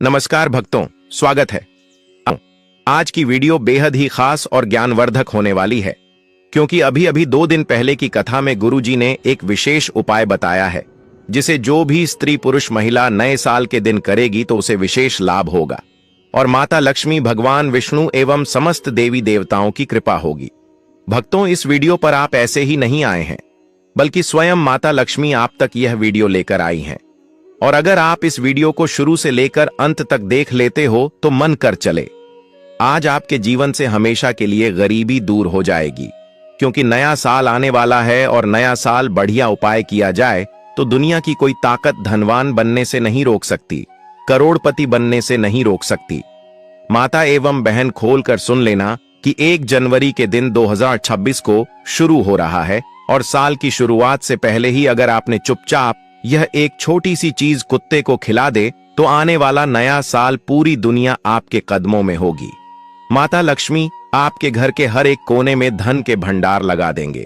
नमस्कार भक्तों, स्वागत है। आज की वीडियो बेहद ही खास और ज्ञानवर्धक होने वाली है, क्योंकि अभी अभी 2 दिन पहले की कथा में गुरुजी ने एक विशेष उपाय बताया है, जिसे जो भी स्त्री पुरुष महिला नए साल के दिन करेगी तो उसे विशेष लाभ होगा और माता लक्ष्मी, भगवान विष्णु एवं समस्त देवी देवताओं की कृपा होगी। भक्तों, इस वीडियो पर आप ऐसे ही नहीं आए हैं, बल्कि स्वयं माता लक्ष्मी आप तक यह वीडियो लेकर आई हैं। और अगर आप इस वीडियो को शुरू से लेकर अंत तक देख लेते हो तो मन कर चले, आज आपके जीवन से हमेशा के लिए गरीबी दूर हो जाएगी, क्योंकि नया साल आने वाला है और नया साल बढ़िया उपाय किया जाए तो दुनिया की कोई ताकत धनवान बनने से नहीं रोक सकती, करोड़पति बनने से नहीं रोक सकती। माता एवं बहन खोल कर सुन लेना कि 1 जनवरी के दिन 2026 को शुरू हो रहा है और साल की शुरुआत से पहले ही अगर आपने चुपचाप यह एक छोटी सी चीज कुत्ते को खिला दे तो आने वाला नया साल पूरी दुनिया आपके कदमों में होगी। माता लक्ष्मी आपके घर के हर एक कोने में धन के भंडार लगा देंगे।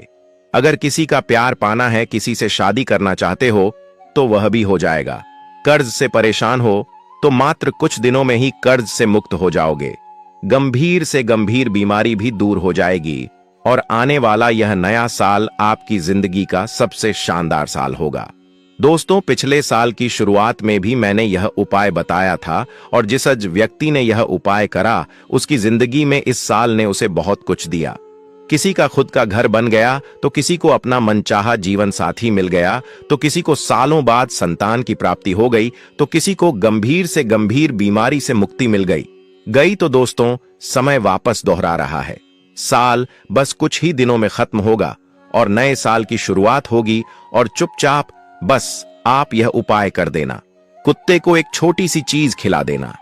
अगर किसी का प्यार पाना है, किसी से शादी करना चाहते हो तो वह भी हो जाएगा। कर्ज से परेशान हो तो मात्र कुछ दिनों में ही कर्ज से मुक्त हो जाओगे। गंभीर से गंभीर बीमारी भी दूर हो जाएगी और आने वाला यह नया साल आपकी जिंदगी का सबसे शानदार साल होगा। दोस्तों, पिछले साल की शुरुआत में भी मैंने यह उपाय बताया था और जिस व्यक्ति ने यह उपाय करा उसकी जिंदगी में इस साल ने उसे बहुत कुछ दिया। किसी का खुद का घर बन गया तो किसी को अपना मनचाहा जीवन साथी मिल गया, तो किसी को सालों बाद संतान की प्राप्ति हो गई, तो किसी को गंभीर से गंभीर बीमारी से मुक्ति मिल गई। तो दोस्तों, समय वापस दोहरा रहा है। साल बस कुछ ही दिनों में खत्म होगा और नए साल की शुरुआत होगी और चुपचाप बस आप यह उपाय कर देना, कुत्ते को एक छोटी सी चीज खिला देना।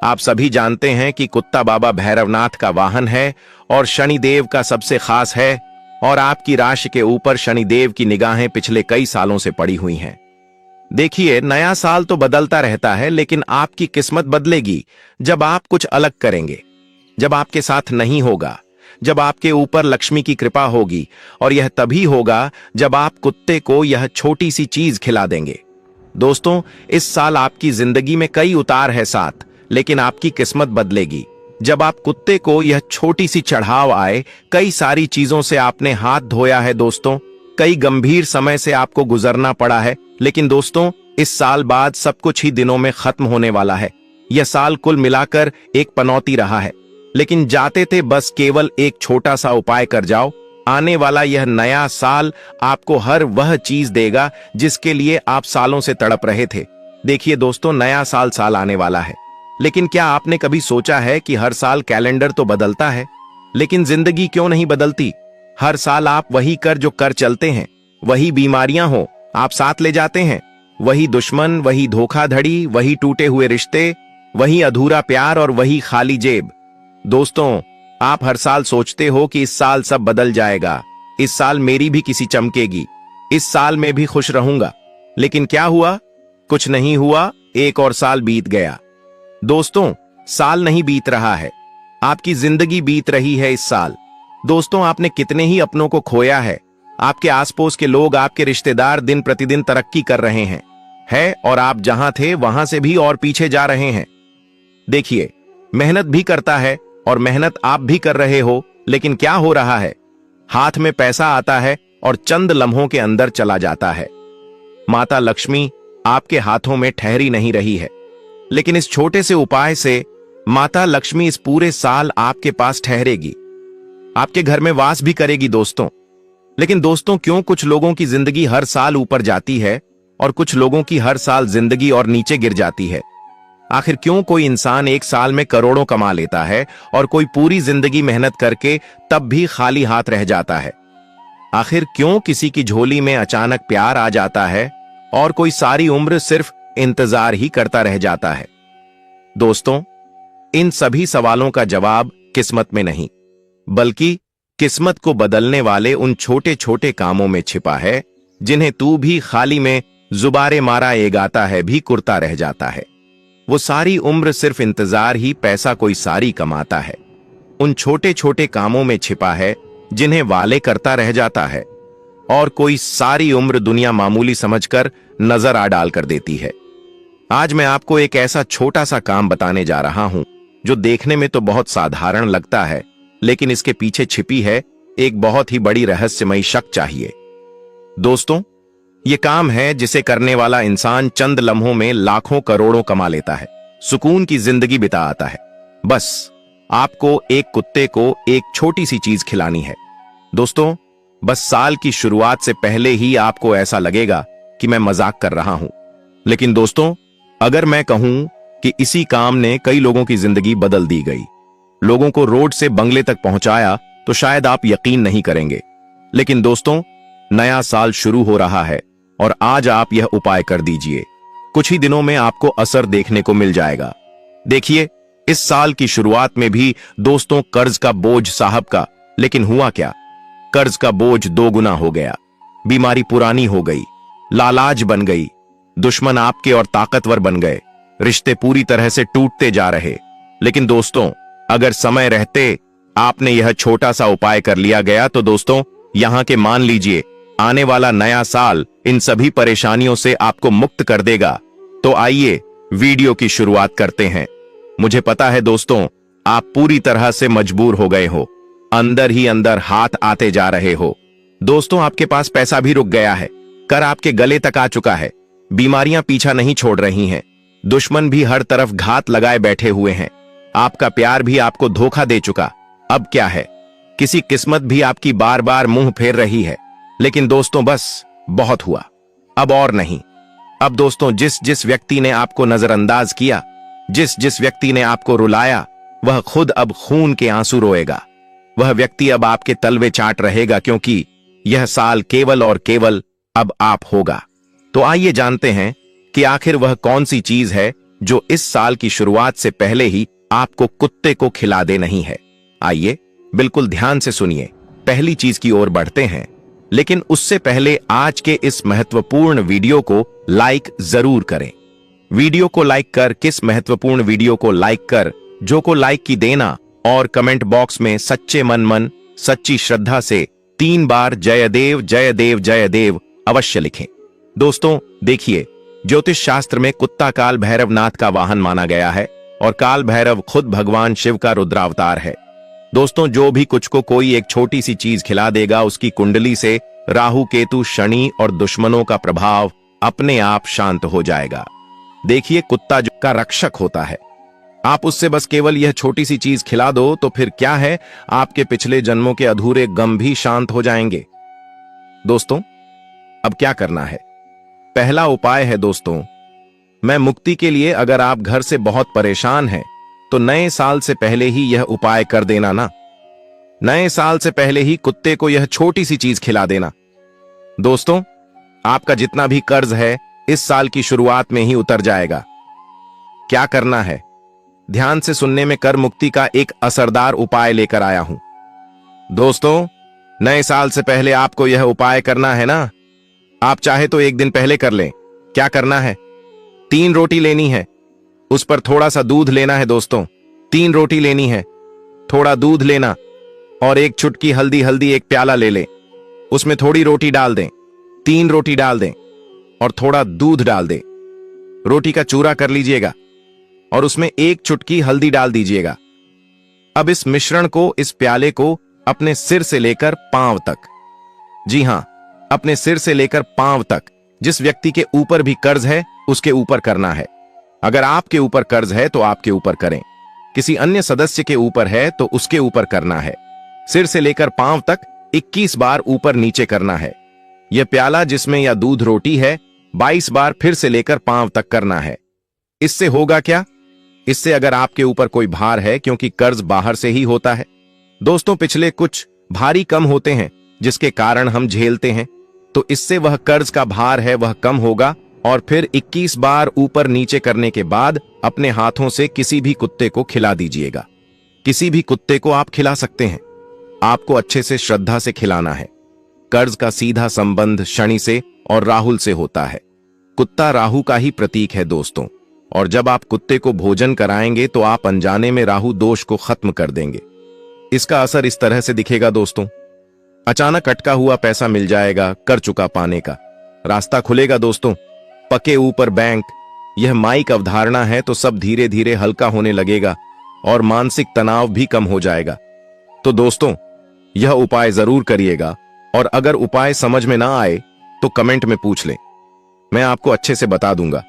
आप सभी जानते हैं कि कुत्ता बाबा भैरवनाथ का वाहन है और शनिदेव का सबसे खास है और आपकी राशि के ऊपर शनिदेव की निगाहें पिछले कई सालों से पड़ी हुई हैं। देखिए, नया साल तो बदलता रहता है, लेकिन आपकी किस्मत बदलेगी जब आप कुछ अलग करेंगे, जब आपके साथ नहीं होगा, जब आपके ऊपर लक्ष्मी की कृपा होगी। और यह तभी होगा जब आप कुत्ते को यह छोटी सी चीज खिला देंगे। दोस्तों, इस साल आपकी जिंदगी में कई उतार है साथ, लेकिन आपकी किस्मत बदलेगी जब आप कुत्ते को यह छोटी सी चढ़ाव आए। कई सारी चीजों से आपने हाथ धोया है दोस्तों, कई गंभीर समय से आपको गुजरना पड़ा है, लेकिन दोस्तों, इस साल बाद सब कुछ ही दिनों में खत्म होने वाला है। यह साल कुल मिलाकर एक पनौती रहा है, लेकिन जाते थे बस केवल एक छोटा सा उपाय कर जाओ। आने वाला यह नया साल आपको हर वह चीज देगा जिसके लिए आप सालों से तड़प रहे थे। देखिए दोस्तों, नया साल आने वाला है, लेकिन क्या आपने कभी सोचा है कि हर साल कैलेंडर तो बदलता है, लेकिन जिंदगी क्यों नहीं बदलती? हर साल आप वही कर जो कर चलते हैं, वही बीमारियां हो आप साथ ले जाते हैं, वही दुश्मन, वही धोखाधड़ी, वही टूटे हुए रिश्ते, वही अधूरा प्यार और वही खाली जेब। दोस्तों, आप हर साल सोचते हो कि इस साल सब बदल जाएगा, इस साल मेरी भी किसी चमकेगी, इस साल में भी खुश रहूंगा, लेकिन क्या हुआ? कुछ नहीं हुआ। एक और साल बीत गया। दोस्तों, साल नहीं बीत रहा है, आपकी जिंदगी बीत रही है इस साल। दोस्तों, आपने कितने ही अपनों को खोया है। आपके आसपास के लोग, आपके रिश्तेदार दिन प्रतिदिन तरक्की कर रहे हैं और आप जहां थे वहां से भी और पीछे जा रहे हैं। देखिए, मेहनत भी करता है और मेहनत आप भी कर रहे हो, लेकिन क्या हो रहा है? हाथ में पैसा आता है और चंद लम्हों के अंदर चला जाता है। माता लक्ष्मी आपके हाथों में ठहरी नहीं रही है, लेकिन इस छोटे से उपाय से माता लक्ष्मी इस पूरे साल आपके पास ठहरेगी, आपके घर में वास भी करेगी दोस्तों। लेकिन दोस्तों, क्यों कुछ लोगों की जिंदगी हर साल ऊपर जाती है और कुछ लोगों की हर साल जिंदगी और नीचे गिर जाती है? आखिर क्यों कोई इंसान एक साल में करोड़ों कमा लेता है और कोई पूरी जिंदगी मेहनत करके तब भी खाली हाथ रह जाता है? आखिर क्यों किसी की झोली में अचानक प्यार आ जाता है और कोई सारी उम्र सिर्फ इंतजार ही करता रह जाता है? दोस्तों, इन सभी सवालों का जवाब किस्मत में नहीं, बल्कि किस्मत को बदलने वाले उन छोटे छोटे कामों में छिपा है, जिन्हें तू भी खाली में जुबारे मारा एगाता है भी कुर्ता रह जाता है। वो सारी उम्र सिर्फ इंतजार ही पैसा कोई सारी कमाता है। उन छोटे छोटे कामों में छिपा है जिन्हें वाले करता रह जाता है और कोई सारी उम्र दुनिया मामूली समझकर नजर आ डाल कर देती है। आज मैं आपको एक ऐसा छोटा सा काम बताने जा रहा हूं जो देखने में तो बहुत साधारण लगता है, लेकिन इसके पीछे छिपी है एक बहुत ही बड़ी रहस्यमयी शक्ति चाहिए। दोस्तों, ये काम है जिसे करने वाला इंसान चंद लम्हों में लाखों करोड़ों कमा लेता है, सुकून की जिंदगी बिता आता है। बस आपको एक कुत्ते को एक छोटी सी चीज खिलानी है। दोस्तों, बस साल की शुरुआत से पहले ही आपको ऐसा लगेगा कि मैं मजाक कर रहा हूं, लेकिन दोस्तों, अगर मैं कहूं कि इसी काम ने कई लोगों की जिंदगी बदल दी गई, लोगों को रोड से बंगले तक पहुंचाया, तो शायद आप यकीन नहीं करेंगे। लेकिन दोस्तों, नया साल शुरू हो रहा है और आज आप यह उपाय कर दीजिए। कुछ ही दिनों में आपको असर देखने को मिल जाएगा। देखिए, इस साल की शुरुआत में भी दोस्तों कर्ज का बोझ साहब का, लेकिन हुआ क्या? कर्ज का बोझ 2 गुना हो गया, बीमारी पुरानी हो गई, लालाज बन गई, दुश्मन आपके और ताकतवर बन गए, रिश्ते पूरी तरह से टूटते जा रहे। लेकिन दोस्तों, अगर समय रहते आपने यह छोटा सा उपाय कर लिया गया तो दोस्तों, यहां के मान लीजिए आने वाला नया साल इन सभी परेशानियों से आपको मुक्त कर देगा। तो आइए वीडियो की शुरुआत करते हैं। मुझे पता है दोस्तों, आप पूरी तरह से मजबूर हो गए हो, अंदर ही अंदर हाथ आते जा रहे हो। दोस्तों, आपके पास पैसा भी रुक गया है, कर आपके गले तक आ चुका है, बीमारियां पीछा नहीं छोड़ रही हैं, दुश्मन भी हर तरफ घात लगाए बैठे हुए हैं, आपका प्यार भी आपको धोखा दे चुका। अब क्या है? किसी किस्मत भी आपकी बार बार मुंह फेर रही है। लेकिन दोस्तों, बस बहुत हुआ, अब और नहीं। अब दोस्तों, जिस जिस व्यक्ति ने आपको नजरअंदाज किया, जिस जिस व्यक्ति ने आपको रुलाया, वह खुद अब खून के आंसू रोएगा। वह व्यक्ति अब आपके तलवे चाट रहेगा, क्योंकि यह साल केवल और केवल अब आप होगा। तो आइए जानते हैं कि आखिर वह कौन सी चीज है जो इस साल की शुरुआत से पहले ही आपको कुत्ते को खिला दे नहीं है। आइए बिल्कुल ध्यान से सुनिए, पहली चीज की ओर बढ़ते हैं। लेकिन उससे पहले आज के इस महत्वपूर्ण वीडियो को लाइक जरूर करें। वीडियो को लाइक कर, किस महत्वपूर्ण वीडियो को लाइक कर, जो को लाइक की देना, और कमेंट बॉक्स में सच्चे मन सच्ची श्रद्धा से 3 बार जयदेव जयदेव जयदेव अवश्य लिखें। दोस्तों देखिए, ज्योतिष शास्त्र में कुत्ता काल भैरवनाथ का वाहन माना गया है और काल भैरव खुद भगवान शिव का रुद्रावतार है। दोस्तों, जो भी कुछ को कोई एक छोटी सी चीज खिला देगा, उसकी कुंडली से राहु केतु शनि और दुश्मनों का प्रभाव अपने आप शांत हो जाएगा। देखिए, कुत्ता जो का रक्षक होता है, आप उससे बस केवल यह छोटी सी चीज खिला दो तो फिर क्या है, आपके पिछले जन्मों के अधूरे गम भी शांत हो जाएंगे। दोस्तों, अब क्या करना है? पहला उपाय है दोस्तों, मैं मुक्ति के लिए, अगर आप घर से बहुत परेशान हैं तो नए साल से पहले ही यह उपाय कर देना ना। नए साल से पहले ही कुत्ते को यह छोटी सी चीज खिला देना। दोस्तों, आपका जितना भी कर्ज है इस साल की शुरुआत में ही उतर जाएगा। क्या करना है? ध्यान से सुनने में कर मुक्ति का एक असरदार उपाय लेकर आया हूं। दोस्तों, नए साल से पहले आपको यह उपाय करना है ना। आप चाहे तो एक दिन पहले कर लें। क्या करना है? 3 रोटी लेनी है, उस पर थोड़ा सा दूध लेना है। दोस्तों, 3 रोटी लेनी है, थोड़ा दूध लेना और एक चुटकी हल्दी एक प्याला ले लें, उसमें थोड़ी रोटी डाल दें, 3 रोटी डाल दें और थोड़ा दूध डाल दें। रोटी का चूरा कर लीजिएगा और उसमें 1 चुटकी हल्दी डाल दीजिएगा। अब इस मिश्रण को, इस प्याले को अपने सिर से लेकर पांव तक, जी हां, अपने सिर से लेकर पांव तक, जिस व्यक्ति के ऊपर भी कर्ज है उसके ऊपर करना है। अगर आपके ऊपर कर्ज है तो आपके ऊपर करें, किसी अन्य सदस्य के ऊपर है तो उसके ऊपर करना है। सिर से लेकर पांव तक 21 बार ऊपर नीचे करना है। यह प्याला जिसमें या दूध रोटी है 22 बार फिर से लेकर पांव तक करना है। इससे होगा क्या? इससे अगर आपके ऊपर कोई भार है, क्योंकि कर्ज बाहर से ही होता है दोस्तों, पिछले कुछ भारी कम होते हैं जिसके कारण हम झेलते हैं, तो इससे वह कर्ज का भार है वह कम होगा। और फिर 21 बार ऊपर नीचे करने के बाद अपने हाथों से किसी भी कुत्ते को खिला दीजिएगा। किसी भी कुत्ते को आप खिला सकते हैं, आपको अच्छे से श्रद्धा से खिलाना है। कर्ज का सीधा संबंध शनि से और राहुल से होता है। कुत्ता राहु का ही प्रतीक है दोस्तों, और जब आप कुत्ते को भोजन कराएंगे तो आप अनजाने में राहु दोष को खत्म कर देंगे। इसका असर इस तरह से दिखेगा दोस्तों, अचानक अटका हुआ पैसा मिल जाएगा, कर चुका पाने का रास्ता खुलेगा दोस्तों, पके ऊपर बैंक, यह माइक अवधारणा है तो सब धीरे धीरे हल्का होने लगेगा और मानसिक तनाव भी कम हो जाएगा। तो दोस्तों, यह उपाय जरूर करिएगा और अगर उपाय समझ में ना आए तो कमेंट में पूछ लें, मैं आपको अच्छे से बता दूंगा।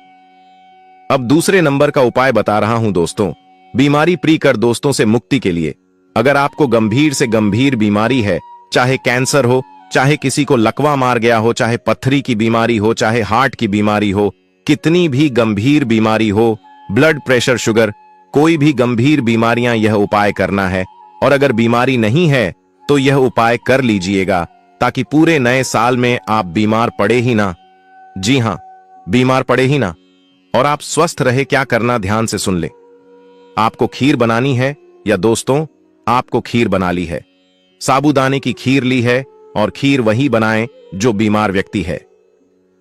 अब दूसरे नंबर का उपाय बता रहा हूं दोस्तों, बीमारी प्री कर दोस्तों से मुक्ति के लिए। अगर आपको गंभीर से गंभीर बीमारी है, चाहे कैंसर हो, चाहे किसी को लकवा मार गया हो, चाहे पत्थरी की बीमारी हो, चाहे हार्ट की बीमारी हो, कितनी भी गंभीर बीमारी हो, ब्लड प्रेशर, शुगर, कोई भी गंभीर बीमारियां, यह उपाय करना है। और अगर बीमारी नहीं है तो यह उपाय कर लीजिएगा ताकि पूरे नए साल में आप बीमार पड़े ही ना। जी हां, बीमार पड़े ही ना और आप स्वस्थ रहे। क्या करना, ध्यान से सुन ले। आपको खीर बनानी है, या दोस्तों आपको खीर बना ली है, साबूदाने की खीर ली है और खीर वही बनाएं जो बीमार व्यक्ति है।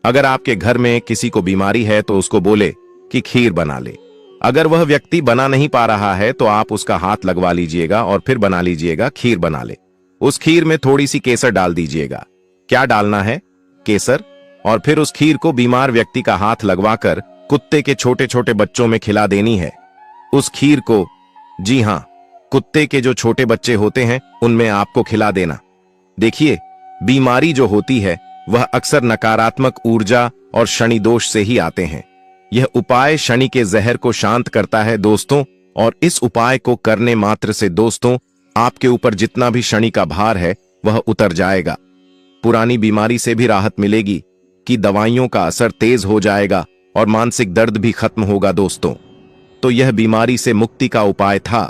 अगर आपके घर में किसी को बीमारी है तो उसको बोले कि खीर बना ले। अगर वह व्यक्ति बना नहीं पा रहा है तो आप उसका हाथ लगवा लीजिएगा और फिर बना लीजिएगा, खीर बना ले। उस खीर में थोड़ी सी केसर डाल दीजिएगा। क्या डालना है? केसर। और फिर उस खीर को बीमार व्यक्ति का हाथ लगवाकर कुत्ते के छोटे छोटे बच्चों में खिला देनी है। उस खीर को, जी हां, कुत्ते के जो छोटे बच्चे होते हैं उनमें आपको खिला देना। देखिए, बीमारी जो होती है वह अक्सर नकारात्मक ऊर्जा और शनि दोष से ही आते हैं। यह उपाय शनि के जहर को शांत करता है दोस्तों, और इस उपाय को करने मात्र से दोस्तों आपके ऊपर जितना भी शनि का भार है वह उतर जाएगा। पुरानी बीमारी से भी राहत मिलेगी कि दवाइयों का असर तेज हो जाएगा और मानसिक दर्द भी खत्म होगा दोस्तों। तो यह बीमारी से मुक्ति का उपाय था।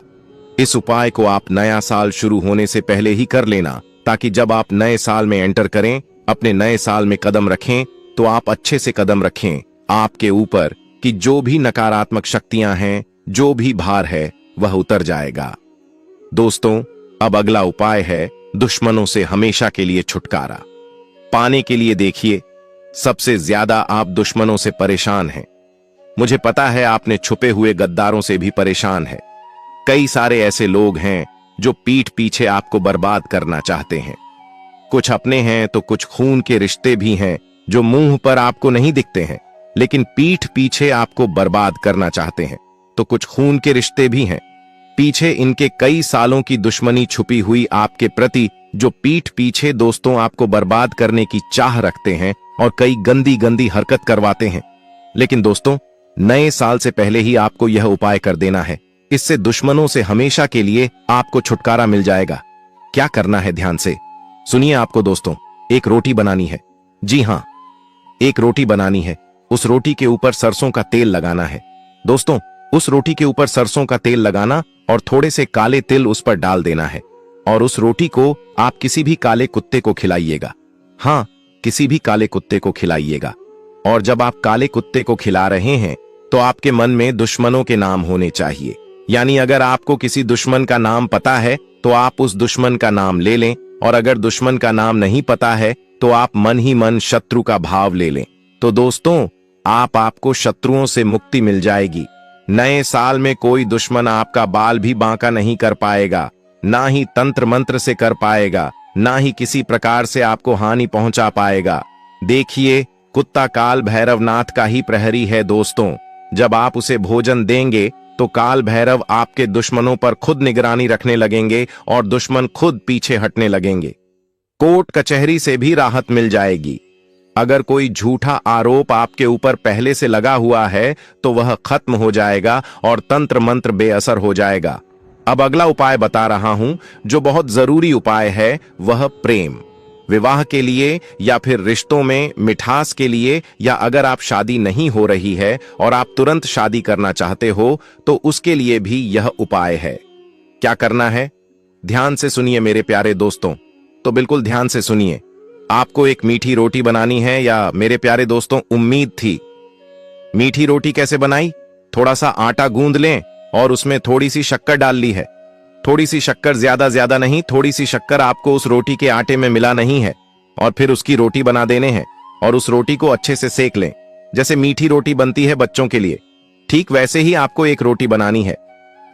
इस उपाय को आप नया साल शुरू होने से पहले ही कर लेना ताकि जब आप नए साल में एंटर करें, अपने नए साल में कदम रखें तो आप अच्छे से कदम रखें आपके ऊपर कि जो भी नकारात्मक शक्तियां हैं, जो भी भार है वह उतर जाएगा। दोस्तों, अब अगला उपाय है दुश्मनों से हमेशा के लिए छुटकारा पाने के लिए। देखिए, सबसे ज्यादा आप दुश्मनों से परेशान हैं। मुझे पता है आपने छुपे हुए गद्दारों से भी परेशान है। कई सारे ऐसे लोग हैं जो पीठ पीछे आपको बर्बाद करना चाहते हैं। कुछ अपने हैं तो कुछ खून के रिश्ते भी हैं जो मुंह पर आपको नहीं दिखते हैं लेकिन पीठ पीछे आपको बर्बाद करना चाहते हैं। तो कुछ खून के रिश्ते भी हैं, पीछे इनके कई सालों की दुश्मनी छुपी हुई आपके प्रति, जो पीठ पीछे दोस्तों आपको बर्बाद करने की चाह रखते हैं और कई गंदी गंदी हरकत करवाते हैं। लेकिन दोस्तों, नए साल से पहले ही आपको यह उपाय कर देना है। इससे दुश्मनों से हमेशा के लिए आपको छुटकारा मिल जाएगा। क्या करना है, ध्यान से सुनिए। आपको दोस्तों एक रोटी बनानी है। जी हां, एक रोटी बनानी है। उस रोटी के ऊपर सरसों का तेल लगाना है। दोस्तों, उस रोटी के ऊपर सरसों का तेल लगाना और थोड़े से काले तिल उस पर डाल देना है और उस रोटी को आप किसी भी काले कुत्ते को खिलाइएगा। हां, किसी भी काले कुत्ते को खिलाइएगा। और जब आप काले कुत्ते को खिला रहे हैं तो आपके मन में दुश्मनों के नाम होने चाहिए। यानी अगर आपको किसी दुश्मन का नाम पता है तो आप उस दुश्मन का नाम ले लें, और अगर दुश्मन का नाम नहीं पता है तो आप मन ही मन शत्रु का भाव ले लें। तो दोस्तों, आपको शत्रुओं से मुक्ति मिल जाएगी। नए साल में कोई दुश्मन आपका बाल भी बांका नहीं कर पाएगा, ना ही तंत्र मंत्र से कर पाएगा, ना ही किसी प्रकार से आपको हानि पहुंचा पाएगा। देखिए, कुत्ता काल भैरवनाथ का ही प्रहरी है दोस्तों। जब आप उसे भोजन देंगे तो काल भैरव आपके दुश्मनों पर खुद निगरानी रखने लगेंगे और दुश्मन खुद पीछे हटने लगेंगे। कोर्ट कचहरी से भी राहत मिल जाएगी। अगर कोई झूठा आरोप आपके ऊपर पहले से लगा हुआ है तो वह खत्म हो जाएगा और तंत्र मंत्र बेअसर हो जाएगा। अब अगला उपाय बता रहा हूं जो बहुत जरूरी उपाय है, वह प्रेम, विवाह के लिए या फिर रिश्तों में मिठास के लिए, या अगर आप शादी नहीं हो रही है और आप तुरंत शादी करना चाहते हो तो उसके लिए भी यह उपाय है। क्या करना है, ध्यान से सुनिए मेरे प्यारे दोस्तों। तो बिल्कुल ध्यान से सुनिए। आपको एक मीठी रोटी बनानी है, या मेरे प्यारे दोस्तों उम्मीद थी। मीठी रोटी कैसे बनाई? थोड़ा सा आटा गूंद लें और उसमें थोड़ी सी शक्कर डाल ली है। थोड़ी सी शक्कर, ज्यादा नहीं, थोड़ी सी शक्कर आपको उस रोटी के आटे में मिला नहीं है। और फिर उसकी रोटी बना देने हैं और उस रोटी को अच्छे से सेक लें। जैसे मीठी रोटी बनती है बच्चों के लिए, ठीक वैसे ही आपको एक रोटी बनानी है।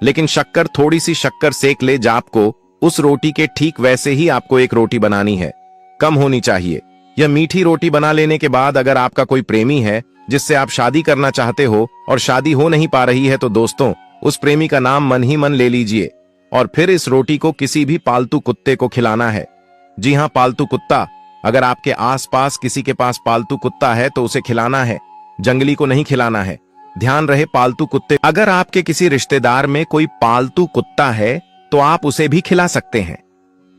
लेकिन शक्कर, थोड़ी सी शक्कर सेक ले जाप को, उस रोटी के ठीक वैसे ही आपको एक रोटी बनानी है, कम होनी चाहिए। यह मीठी रोटी बना लेने के बाद अगर आपका कोई प्रेमी है जिससे आप शादी करना चाहते हो और शादी हो नहीं पा रही है, तो दोस्तों उस प्रेमी का नाम मन ही मन ले लीजिए और फिर इस रोटी को किसी भी पालतू कुत्ते को खिलाना है। जी हाँ, पालतू कुत्ता। अगर आपके आसपास किसी के पास पालतू कुत्ता है तो उसे खिलाना है, जंगली को नहीं खिलाना है। ध्यान रहे, पालतू कुत्ते। अगर आपके किसी रिश्तेदार में कोई पालतू कुत्ता है तो आप उसे भी खिला सकते हैं,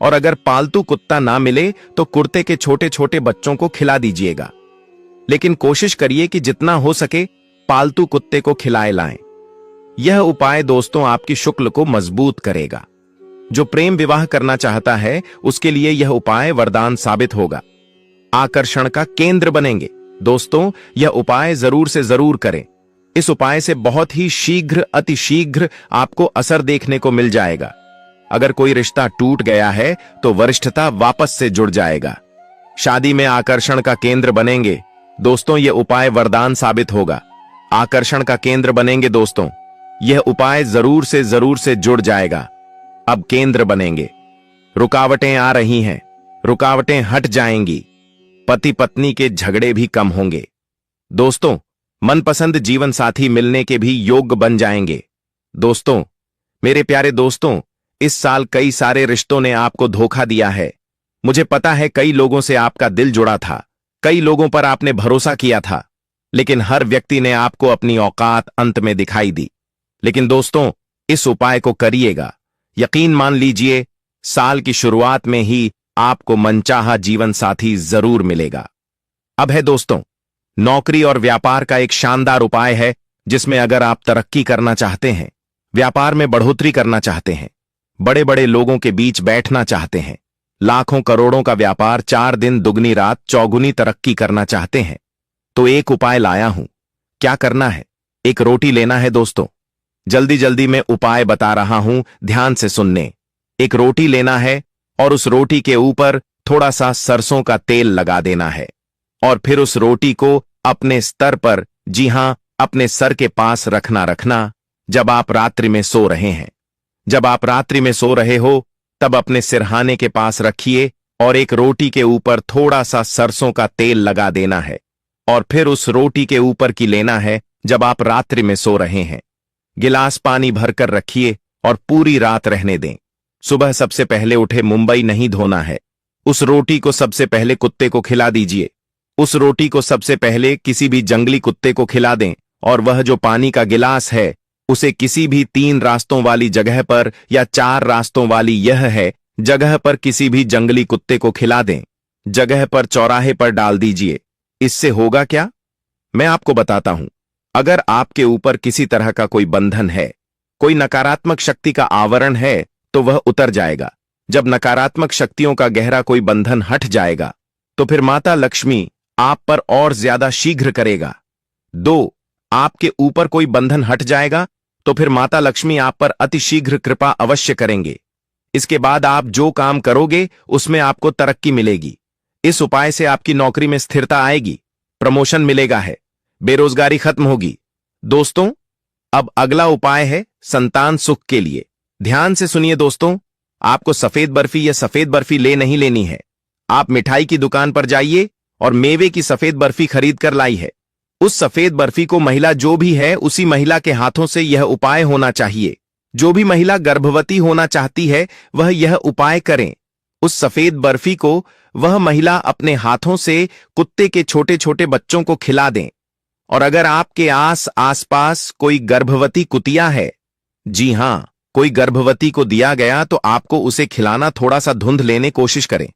और अगर पालतू कुत्ता ना मिले तो कुत्ते के छोटे छोटे बच्चों को खिला दीजिएगा। लेकिन कोशिश करिए कि जितना हो सके पालतू कुत्ते को खिलाए लाएं। यह उपाय दोस्तों आपकी शुक्ल को मजबूत करेगा। जो प्रेम विवाह करना चाहता है उसके लिए यह उपाय वरदान साबित होगा। आकर्षण का केंद्र बनेंगे। दोस्तों यह उपाय जरूर से जरूर करें। इस उपाय से बहुत ही शीघ्र, अति शीघ्र आपको असर देखने को मिल जाएगा। अगर कोई रिश्ता टूट गया है तो वरिष्ठता वापस से जुड़ जाएगा। शादी में आकर्षण का केंद्र बनेंगे। दोस्तों यह उपाय वरदान साबित होगा। आकर्षण का केंद्र बनेंगे दोस्तों, यह उपाय जरूर से जुड़ जाएगा। अब केंद्र बनेंगे। रुकावटें आ रही हैं, रुकावटें हट जाएंगी। पति पत्नी के झगड़े भी कम होंगे। दोस्तों मनपसंद जीवन साथी मिलने के भी योग्य बन जाएंगे। दोस्तों, मेरे प्यारे दोस्तों, इस साल कई सारे रिश्तों ने आपको धोखा दिया है। मुझे पता है कई लोगों से आपका दिल जुड़ा था, कई लोगों पर आपने भरोसा किया था, लेकिन हर व्यक्ति ने आपको अपनी औकात अंत में दिखाई दी। लेकिन दोस्तों इस उपाय को करिएगा। यकीन मान लीजिए, साल की शुरुआत में ही आपको मनचाहा जीवन साथी जरूर मिलेगा। अब है दोस्तों नौकरी और व्यापार का एक शानदार उपाय है, जिसमें अगर आप तरक्की करना चाहते हैं, व्यापार में बढ़ोतरी करना चाहते हैं, बड़े बड़े लोगों के बीच बैठना चाहते हैं, लाखों करोड़ों का व्यापार 4 दिन दुगनी रात चौगुनी तरक्की करना चाहते हैं, तो एक उपाय लाया हूं। क्या करना है? एक रोटी लेना है दोस्तों। जल्दी जल्दी मैं उपाय बता रहा हूं, ध्यान से सुनने। एक रोटी लेना है और उस रोटी के ऊपर थोड़ा सा सरसों का तेल लगा देना है, और फिर उस रोटी को अपने स्तर पर, जी हां अपने सर के पास रखना जब आप रात्रि में सो रहे हैं। जब आप रात्रि में सो रहे हो तब अपने सिरहाने के पास रखिए और एक रोटी के ऊपर थोड़ा सा सरसों का तेल लगा देना है, और फिर उस रोटी के ऊपर की लेना है जब आप रात्रि में सो रहे हैं। गिलास पानी भरकर रखिए और पूरी रात रहने दें। सुबह सबसे पहले उठे मुंबई नहीं धोना है। उस रोटी को सबसे पहले कुत्ते को खिला दीजिए। उस रोटी को सबसे पहले किसी भी जंगली कुत्ते को खिला दें, और वह जो पानी का गिलास है उसे किसी भी 3 रास्तों वाली जगह पर या 4 रास्तों वाली यह है जगह पर किसी भी जंगली कुत्ते को खिला दें। जगह पर चौराहे पर डाल दीजिए। इससे होगा क्या, मैं आपको बताता हूं। अगर आपके ऊपर किसी तरह का कोई बंधन है, कोई नकारात्मक शक्ति का आवरण है, तो वह उतर जाएगा। जब नकारात्मक शक्तियों का गहरा कोई बंधन हट जाएगा तो फिर माता लक्ष्मी आप पर और ज्यादा शीघ्र करेगा। 2, आपके ऊपर कोई बंधन हट जाएगा तो फिर माता लक्ष्मी आप पर अति शीघ्र कृपा अवश्य करेंगे। इसके बाद आप जो काम करोगे उसमें आपको तरक्की मिलेगी। इस उपाय से आपकी नौकरी में स्थिरता आएगी, प्रमोशन मिलेगा है, बेरोजगारी खत्म होगी। दोस्तों अब अगला उपाय है संतान सुख के लिए। ध्यान से सुनिए दोस्तों, आपको सफेद बर्फी या सफेद बर्फी नहीं लेनी है। आप मिठाई की दुकान पर जाइए और मेवे की सफेद बर्फी खरीद कर लाई है। उस सफेद बर्फी को महिला जो भी है उसी महिला के हाथों से यह उपाय होना चाहिए। जो भी महिला गर्भवती होना चाहती है वह यह उपाय करें। उस सफेद बर्फी को वह महिला अपने हाथों से कुत्ते के छोटे छोटे बच्चों को खिला दें। और अगर आपके आसपास कोई गर्भवती कुतिया है, जी हां कोई गर्भवती को दिया गया, तो आपको उसे खिलाना थोड़ा सा धुंध लेने कोशिश करें।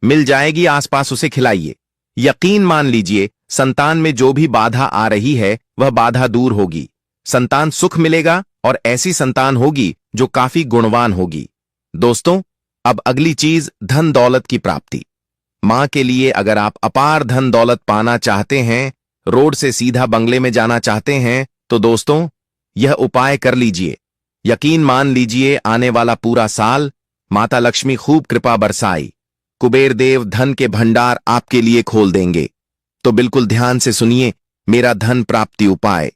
मिल जाएगी आसपास, उसे खिलाइए। यकीन मान लीजिए संतान में जो भी बाधा आ रही है वह बाधा दूर होगी। संतान सुख मिलेगा और ऐसी संतान होगी जो काफी गुणवान होगी। दोस्तों अब अगली चीज धन दौलत की प्राप्ति। मां के लिए अगर आप अपार धन दौलत पाना चाहते हैं, रोड से सीधा बंगले में जाना चाहते हैं, तो दोस्तों यह उपाय कर लीजिए। यकीन मान लीजिए आने वाला पूरा साल माता लक्ष्मी खूब कृपा बरसाई, कुबेर देव धन के भंडार आपके लिए खोल देंगे। तो बिल्कुल ध्यान से सुनिए मेरा धन प्राप्ति उपाय।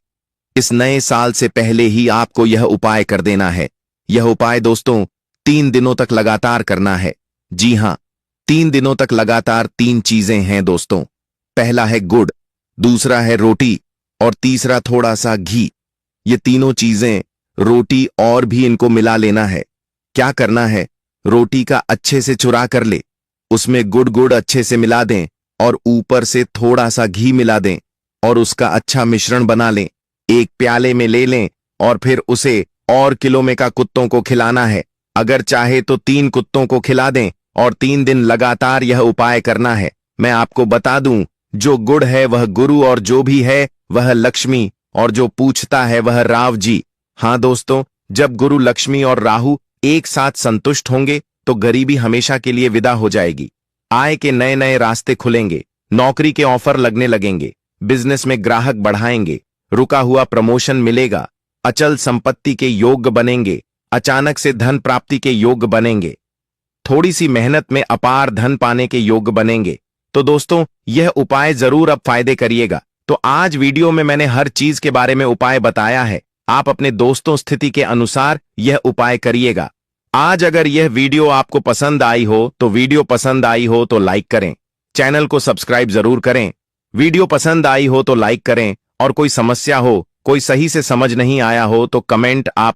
इस नए साल से पहले ही आपको यह उपाय कर देना है। यह उपाय दोस्तों 3 दिनों तक लगातार करना है। जी हां 3 दिनों तक लगातार 3 चीजें हैं दोस्तों। पहला है गुड़, दूसरा है रोटी और तीसरा थोड़ा सा घी। ये तीनों चीजें, रोटी और भी इनको मिला लेना है। क्या करना है, रोटी का अच्छे से चुरा कर ले, उसमें गुड़ गुड़ अच्छे से मिला दें और ऊपर से थोड़ा सा घी मिला दें और उसका अच्छा मिश्रण बना लें। एक प्याले में ले लें और फिर उसे और किलो में का कुत्तों को खिलाना है। अगर चाहे तो 3 कुत्तों को खिला दें और 3 दिन लगातार यह उपाय करना है। मैं आपको बता दूं, जो गुड़ है वह गुरु और जो भी है वह लक्ष्मी और जो पूछता है वह राव जी। हाँ दोस्तों, जब गुरु, लक्ष्मी और राहु एक साथ संतुष्ट होंगे तो गरीबी हमेशा के लिए विदा हो जाएगी। आय के नए नए रास्ते खुलेंगे, नौकरी के ऑफर लगने लगेंगे, बिजनेस में ग्राहक बढ़ाएंगे, रुका हुआ प्रमोशन मिलेगा, अचल संपत्ति के योग बनेंगे, अचानक से धन प्राप्ति के योग बनेंगे, थोड़ी सी मेहनत में अपार धन पाने के योग बनेंगे। तो दोस्तों, यह उपाय जरूर अब फायदे करिएगा। तो आज वीडियो में मैंने हर चीज के बारे में उपाय बताया है। आप अपने दोस्तों स्थिति के अनुसार यह उपाय करिएगा। आज अगर यह वीडियो आपको पसंद आई हो तो लाइक करें, चैनल को सब्सक्राइब जरूर करें। वीडियो पसंद आई हो तो लाइक करें और कोई समस्या हो, कोई सही से समझ नहीं आया हो तो कमेंट आप